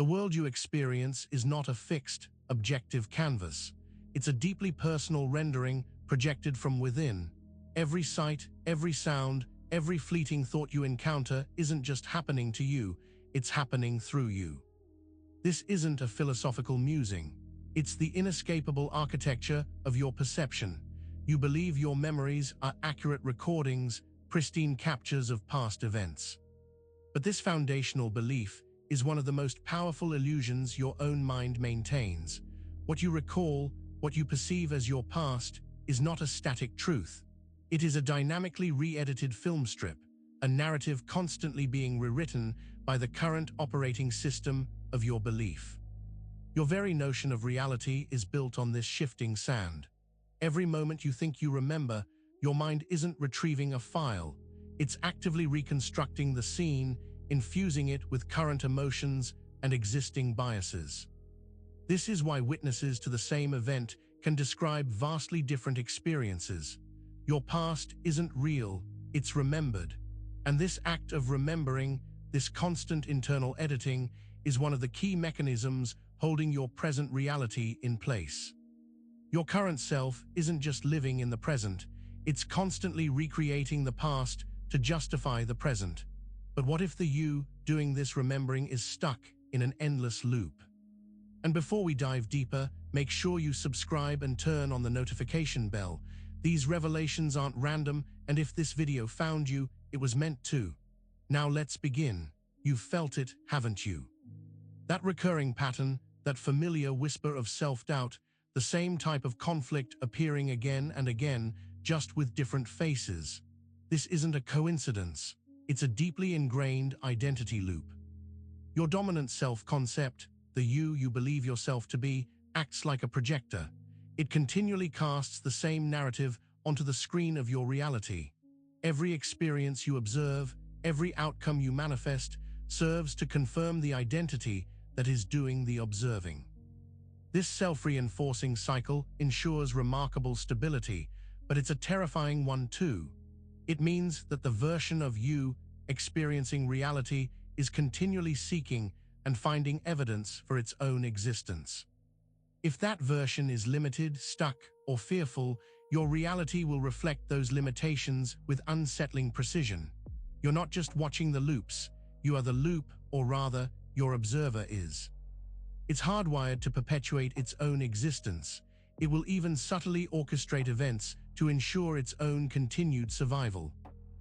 The world you experience is not a fixed, objective canvas. It's a deeply personal rendering projected from within. Every sight, every sound, every fleeting thought you encounter isn't just happening to you, it's happening through you. This isn't a philosophical musing. It's the inescapable architecture of your perception. You believe your memories are accurate recordings, pristine captures of past events. But this foundational belief is one of the most powerful illusions your own mind maintains. What you recall, what you perceive as your past, is not a static truth. It is a dynamically re-edited film strip, a narrative constantly being rewritten by the current operating system of your belief. Your very notion of reality is built on this shifting sand. Every moment you think you remember, your mind isn't retrieving a file. It's actively reconstructing the scene, infusing it with current emotions and existing biases. This is why witnesses to the same event can describe vastly different experiences. Your past isn't real, it's remembered. And this act of remembering, this constant internal editing, is one of the key mechanisms holding your present reality in place. Your current self isn't just living in the present, it's constantly recreating the past to justify the present. But what if the you doing this remembering is stuck in an endless loop? And before we dive deeper, make sure you subscribe and turn on the notification bell. These revelations aren't random, and if this video found you, it was meant to. Now let's begin. You've felt it, haven't you? That recurring pattern, that familiar whisper of self-doubt, the same type of conflict appearing again and again, just with different faces. This isn't a coincidence. It's a deeply ingrained identity loop. Your dominant self-concept, the you believe yourself to be, acts like a projector. It continually casts the same narrative onto the screen of your reality. Every experience you observe, every outcome you manifest, serves to confirm the identity that is doing the observing. This self-reinforcing cycle ensures remarkable stability, but it's a terrifying one too. It means that the version of you experiencing reality is continually seeking and finding evidence for its own existence. If that version is limited, stuck, or fearful, your reality will reflect those limitations with unsettling precision. You're not just watching the loops, you are the loop, or rather, your observer is. It's hardwired to perpetuate its own existence. It will even subtly orchestrate events to ensure its own continued survival.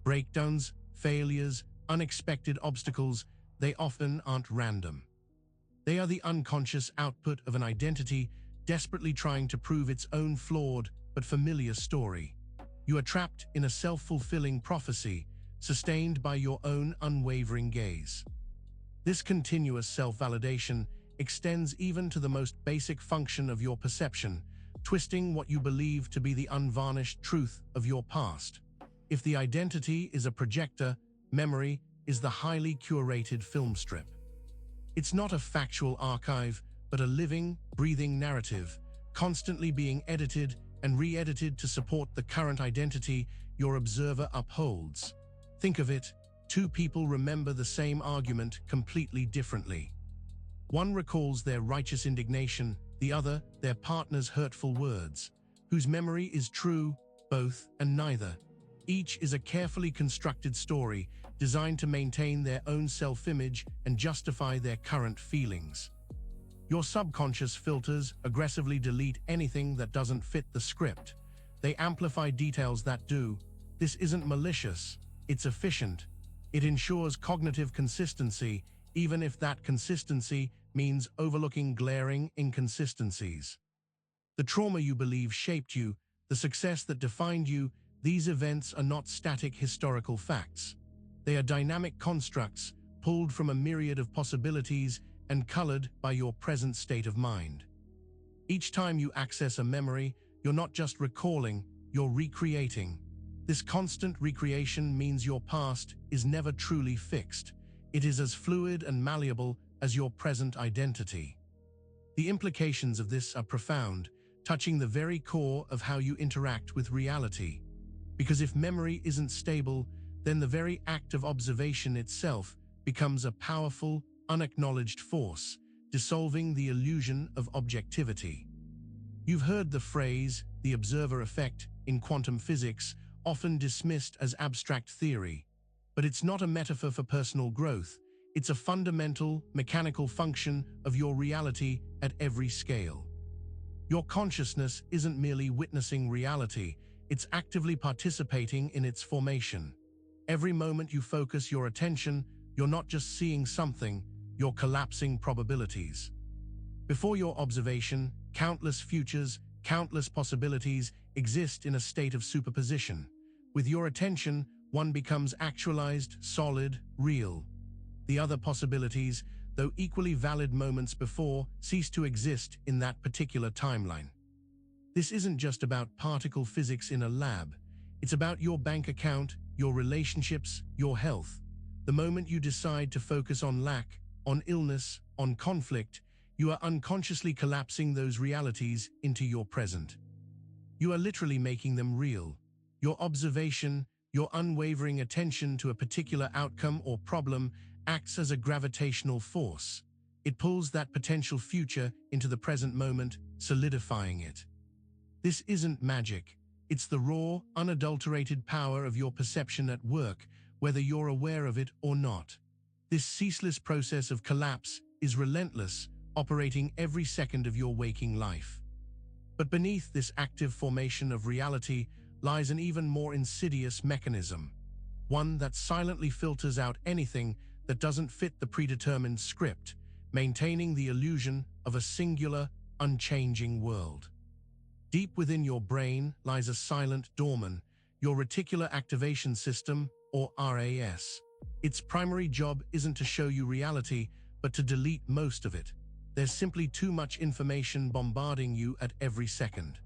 Breakdowns, failures, unexpected obstacles, they often aren't random. They are the unconscious output of an identity desperately trying to prove its own flawed but familiar story. You are trapped in a self-fulfilling prophecy, sustained by your own unwavering gaze. This continuous self-validation extends even to the most basic function of your perception, twisting what you believe to be the unvarnished truth of your past. If the identity is a projector, memory is the highly curated film strip. It's not a factual archive, but a living, breathing narrative, constantly being edited and re-edited to support the current identity your observer upholds. Think of it, two people remember the same argument completely differently. One recalls their righteous indignation, the other, their partner's hurtful words. Whose memory is true, both and neither? Each is a carefully constructed story designed to maintain their own self-image and justify their current feelings. Your subconscious filters aggressively delete anything that doesn't fit the script. They amplify details that do. This isn't malicious, it's efficient. It ensures cognitive consistency, even if that consistency means overlooking glaring inconsistencies. The trauma you believe shaped you, the success that defined you, these events are not static historical facts. They are dynamic constructs, pulled from a myriad of possibilities and colored by your present state of mind. Each time you access a memory, you're not just recalling, you're recreating. This constant recreation means your past is never truly fixed. It is as fluid and malleable as your present identity. The implications of this are profound, touching the very core of how you interact with reality. Because if memory isn't stable, then the very act of observation itself becomes a powerful, unacknowledged force, dissolving the illusion of objectivity. You've heard the phrase, the observer effect, in quantum physics, often dismissed as abstract theory. But it's not a metaphor for personal growth. It's a fundamental, mechanical function of your reality at every scale. Your consciousness isn't merely witnessing reality, it's actively participating in its formation. Every moment you focus your attention, you're not just seeing something, you're collapsing probabilities. Before your observation, countless futures, countless possibilities exist in a state of superposition. With your attention, one becomes actualized, solid, real. The other possibilities, though equally valid moments before, cease to exist in that particular timeline. This isn't just about particle physics in a lab. It's about your bank account, your relationships, your health. The moment you decide to focus on lack, on illness, on conflict, you are unconsciously collapsing those realities into your present. You are literally making them real. Your observation, your unwavering attention to a particular outcome or problem acts as a gravitational force. It pulls that potential future into the present moment, solidifying it. This isn't magic. It's the raw, unadulterated power of your perception at work, whether you're aware of it or not. This ceaseless process of collapse is relentless, operating every second of your waking life. But beneath this active formation of reality lies an even more insidious mechanism, one that silently filters out anything that doesn't fit the predetermined script, maintaining the illusion of a singular, unchanging world. Deep within your brain lies a silent dormant, your reticular activation system, or RAS. Its primary job isn't to show you reality, but to delete most of it. There's simply too much information bombarding you at every second.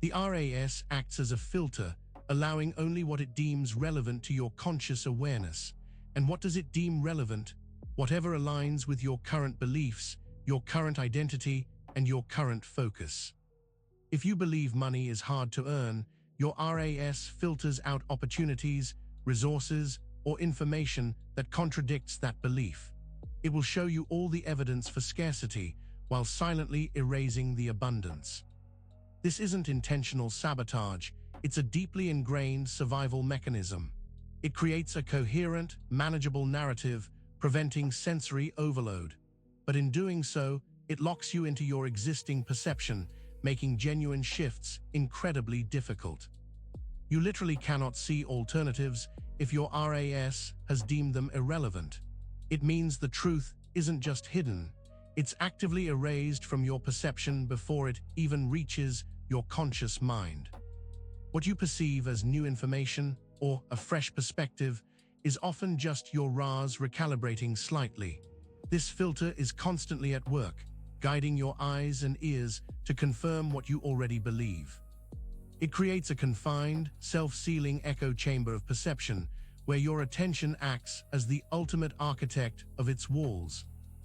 The RAS acts as a filter, allowing only what it deems relevant to your conscious awareness. And what does it deem relevant? Whatever aligns with your current beliefs, your current identity, and your current focus. If you believe money is hard to earn, your RAS filters out opportunities, resources, or information that contradicts that belief. It will show you all the evidence for scarcity while silently erasing the abundance. This isn't intentional sabotage, it's a deeply ingrained survival mechanism. It creates a coherent, manageable narrative, preventing sensory overload. But in doing so, it locks you into your existing perception, making genuine shifts incredibly difficult. You literally cannot see alternatives if your RAS has deemed them irrelevant. It means the truth isn't just hidden, it's actively erased from your perception before it even reaches your conscious mind. What you perceive as new information or a fresh perspective is often just your RAS recalibrating slightly. This filter is constantly at work, guiding your eyes and ears to confirm what you already believe. It creates a confined, self-sealing echo chamber of perception where your attention acts as the ultimate architect of its walls.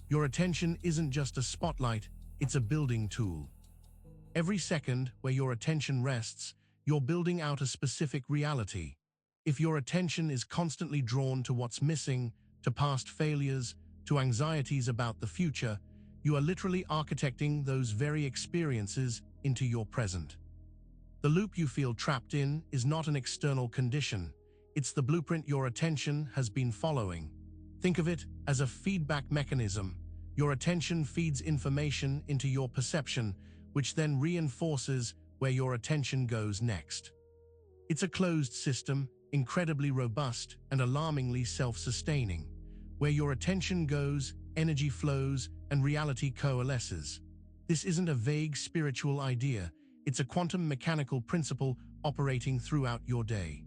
Your attention isn't just a spotlight, it's a building tool. Every second where your attention rests, you're building out a specific reality. If your attention is constantly drawn to what's missing, to past failures, to anxieties about the future, you are literally architecting those very experiences into your present. The loop you feel trapped in is not an external condition. It's the blueprint your attention has been following. Think of it as a feedback mechanism. Your attention feeds information into your perception, which then reinforces where your attention goes next. It's a closed system, incredibly robust and alarmingly self-sustaining. Where your attention goes, energy flows, and reality coalesces. This isn't a vague spiritual idea, it's a quantum mechanical principle operating throughout your day.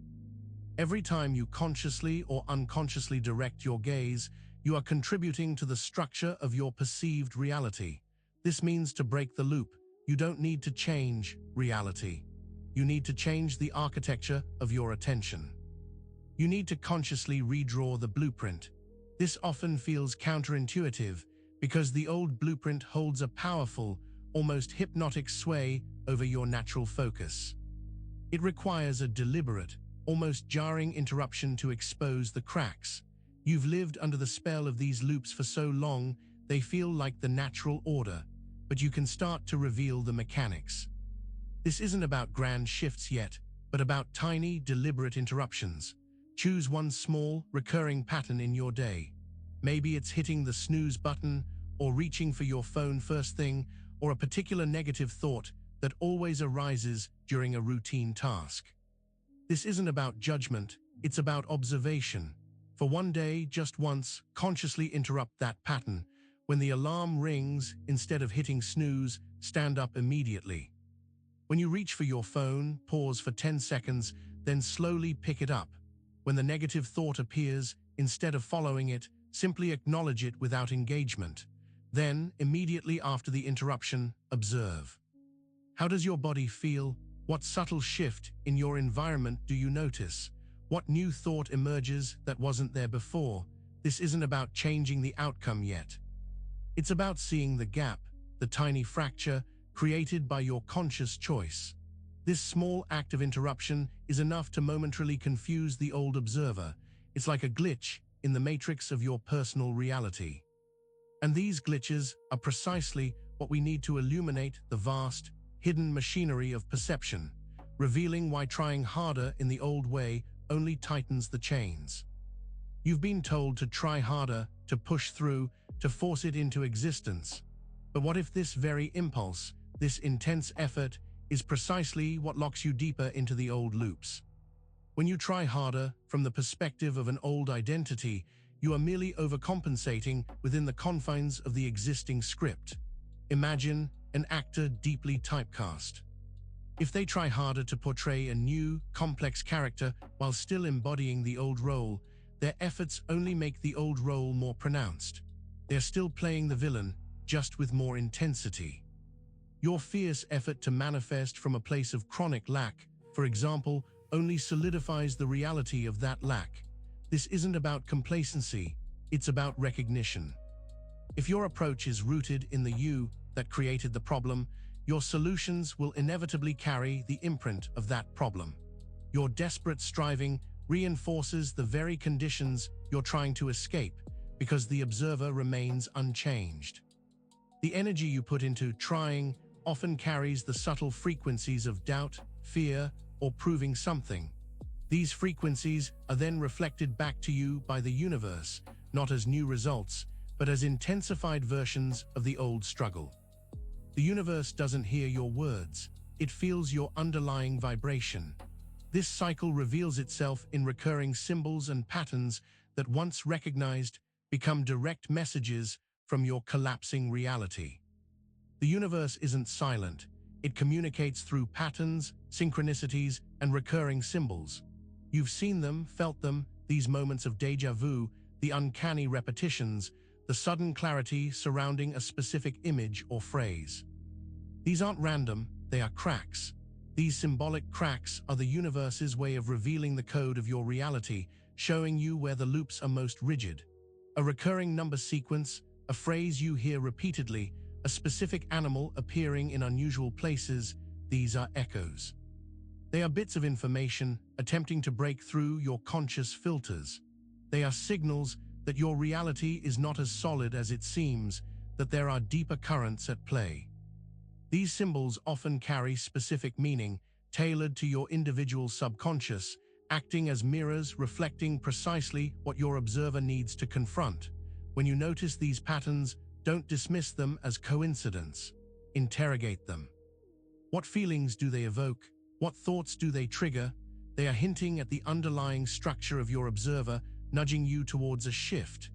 Every time you consciously or unconsciously direct your gaze, you are contributing to the structure of your perceived reality. This means to break the loop, you don't need to change reality. You need to change the architecture of your attention. You need to consciously redraw the blueprint. This often feels counterintuitive because the old blueprint holds a powerful, almost hypnotic sway over your natural focus. It requires a deliberate, almost jarring interruption to expose the cracks. You've lived under the spell of these loops for so long They feel like the natural order, but you can start to reveal the mechanics. This isn't about grand shifts yet, but about tiny, deliberate interruptions. Choose one small, recurring pattern in your day. Maybe it's hitting the snooze button, or reaching for your phone first thing, or a particular negative thought that always arises during a routine task. This isn't about judgment, it's about observation. For one day, just once, consciously interrupt that pattern. When the alarm rings, instead of hitting snooze, stand up immediately. When you reach for your phone, pause for 10 seconds, then slowly pick it up. When the negative thought appears, instead of following it, simply acknowledge it without engagement. Then, immediately after the interruption, observe. How does your body feel? What subtle shift in your environment do you notice? What new thought emerges that wasn't there before? This isn't about changing the outcome yet. It's about seeing the gap, the tiny fracture, created by your conscious choice. This small act of interruption is enough to momentarily confuse the old observer. It's like a glitch in the matrix of your personal reality. And these glitches are precisely what we need to illuminate the vast, hidden machinery of perception, revealing why trying harder in the old way only tightens the chains. You've been told to try harder, to push through, to force it into existence. But what if this very impulse, this intense effort, is precisely what locks you deeper into the old loops? When you try harder from the perspective of an old identity, you are merely overcompensating within the confines of the existing script. Imagine an actor deeply typecast. If they try harder to portray a new, complex character while still embodying the old role, their efforts only make the old role more pronounced. They're still playing the villain, just with more intensity. Your fierce effort to manifest from a place of chronic lack, for example, only solidifies the reality of that lack. This isn't about complacency, it's about recognition. If your approach is rooted in the you that created the problem, your solutions will inevitably carry the imprint of that problem. Your desperate striving reinforces the very conditions you're trying to escape, because the observer remains unchanged. The energy you put into trying often carries the subtle frequencies of doubt, fear, or proving something. These frequencies are then reflected back to you by the universe, not as new results, but as intensified versions of the old struggle. The universe doesn't hear your words, it feels your underlying vibration. This cycle reveals itself in recurring symbols and patterns that, once recognized, become direct messages from your collapsing reality. The universe isn't silent. It communicates through patterns, synchronicities, and recurring symbols. You've seen them, felt them, these moments of déjà vu, the uncanny repetitions, the sudden clarity surrounding a specific image or phrase. These aren't random, they are cracks. These symbolic cracks are the universe's way of revealing the code of your reality, showing you where the loops are most rigid. A recurring number sequence, a phrase you hear repeatedly, a specific animal appearing in unusual places, these are echoes. They are bits of information attempting to break through your conscious filters. They are signals that your reality is not as solid as it seems, that there are deeper currents at play. These symbols often carry specific meaning, tailored to your individual subconscious, acting as mirrors reflecting precisely what your observer needs to confront. When you notice these patterns, don't dismiss them as coincidence. Interrogate them. What feelings do they evoke? What thoughts do they trigger? They are hinting at the underlying structure of your observer, nudging you towards a shift.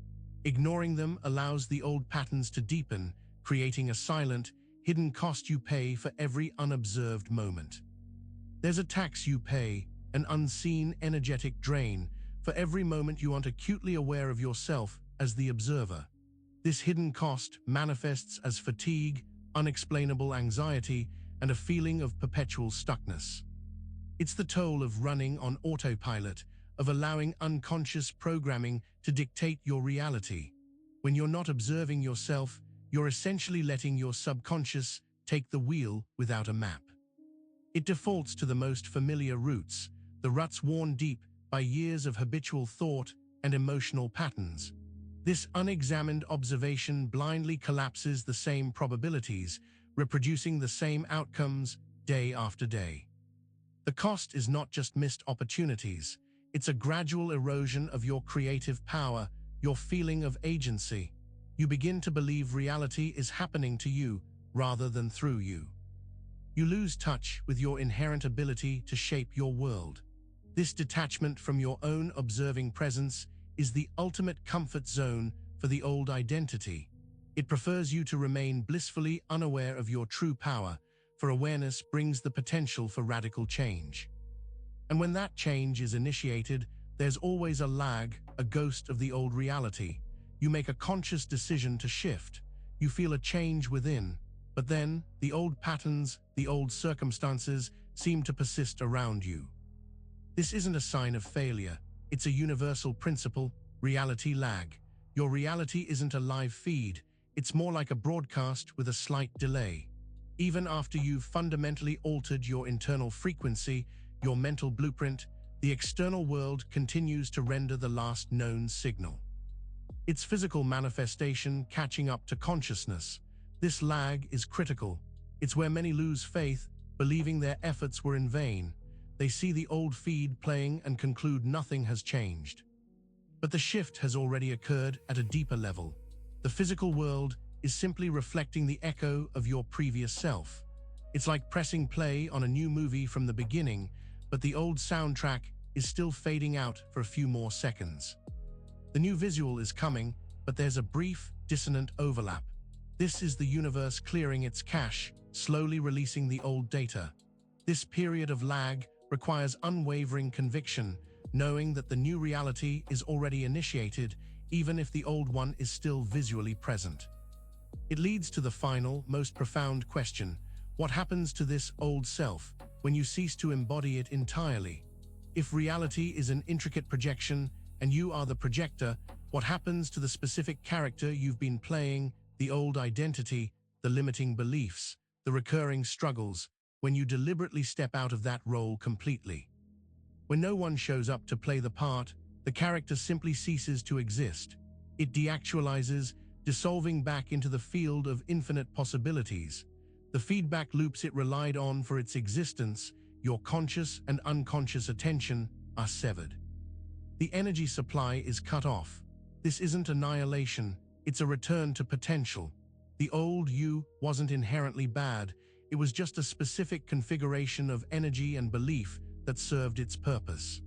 Ignoring them allows the old patterns to deepen, creating a silent, hidden cost you pay for every unobserved moment. There's a tax you pay, an unseen energetic drain, for every moment you aren't acutely aware of yourself as the observer. This hidden cost manifests as fatigue, unexplainable anxiety, and a feeling of perpetual stuckness. It's the toll of running on autopilot, of allowing unconscious programming to dictate your reality. When you're not observing yourself, you're essentially letting your subconscious take the wheel without a map. It defaults to the most familiar routes, the ruts worn deep by years of habitual thought and emotional patterns. This unexamined observation blindly collapses the same probabilities, reproducing the same outcomes day after day. The cost is not just missed opportunities, it's a gradual erosion of your creative power, your feeling of agency. You begin to believe reality is happening to you rather than through you. You lose touch with your inherent ability to shape your world. This detachment from your own observing presence is the ultimate comfort zone for the old identity. It prefers you to remain blissfully unaware of your true power, for awareness brings the potential for radical change. And when that change is initiated, there's always a lag, a ghost of the old reality. You make a conscious decision to shift. You feel a change within, but then the old patterns, the old circumstances seem to persist around you. This isn't a sign of failure. It's a universal principle, reality lag. Your reality isn't a live feed. It's more like a broadcast with a slight delay. Even after you've fundamentally altered your internal frequency, your mental blueprint, the external world continues to render the last known signal. Its physical manifestation catching up to consciousness. This lag is critical. It's where many lose faith, believing their efforts were in vain. They see the old feed playing and conclude nothing has changed. But the shift has already occurred at a deeper level. The physical world is simply reflecting the echo of your previous self. It's like pressing play on a new movie from the beginning, but the old soundtrack is still fading out for a few more seconds. The new visual is coming, but there's a brief, dissonant overlap. This is the universe clearing its cache, slowly releasing the old data. This period of lag requires unwavering conviction, knowing that the new reality is already initiated, even if the old one is still visually present. It leads to the final, most profound question: what happens to this old self when you cease to embody it entirely? If reality is an intricate projection and you are the projector, what happens to the specific character you've been playing, the old identity, the limiting beliefs, the recurring struggles, when you deliberately step out of that role completely? When no one shows up to play the part, the character simply ceases to exist. It deactualizes, dissolving back into the field of infinite possibilities. The feedback loops it relied on for its existence, your conscious and unconscious attention, are severed. The energy supply is cut off. This isn't annihilation, it's a return to potential. The old you wasn't inherently bad, it was just a specific configuration of energy and belief that served its purpose.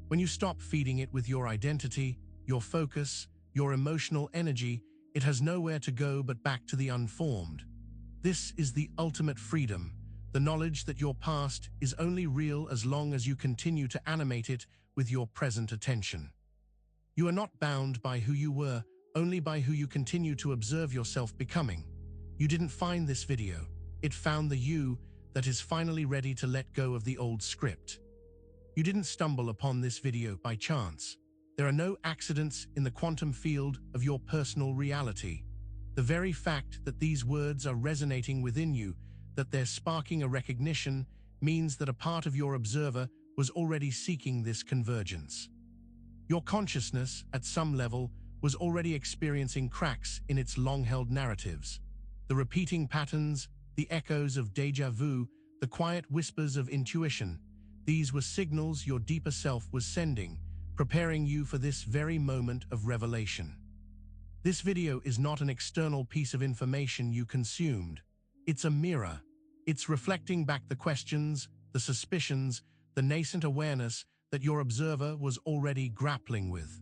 When you stop feeding it with your identity, your focus, your emotional energy, it has nowhere to go but back to the unformed. This is the ultimate freedom, the knowledge that your past is only real as long as you continue to animate it with your present attention. You are not bound by who you were, only by who you continue to observe yourself becoming. You didn't find this video, it found the you that is finally ready to let go of the old script. You didn't stumble upon this video by chance. There are no accidents in the quantum field of your personal reality. The very fact that these words are resonating within you, that they're sparking a recognition, means that a part of your observer was already seeking this convergence. Your consciousness, at some level, was already experiencing cracks in its long-held narratives. The repeating patterns, the echoes of déjà vu, the quiet whispers of intuition, these were signals your deeper self was sending, preparing you for this very moment of revelation. This video is not an external piece of information you consumed. It's a mirror. It's reflecting back the questions, the suspicions, the nascent awareness that your observer was already grappling with.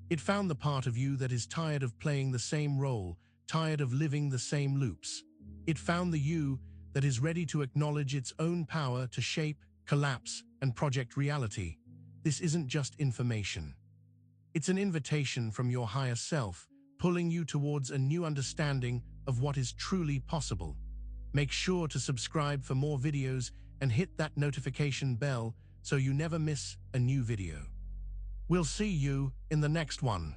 It found the part of you that is tired of playing the same role, tired of living the same loops. It found the you that is ready to acknowledge its own power to shape, collapse, and project reality. This isn't just information. It's an invitation from your higher self, pulling you towards a new understanding of what is truly possible. Make sure to subscribe for more videos and hit that notification bell so you never miss a new video. We'll see you in the next one.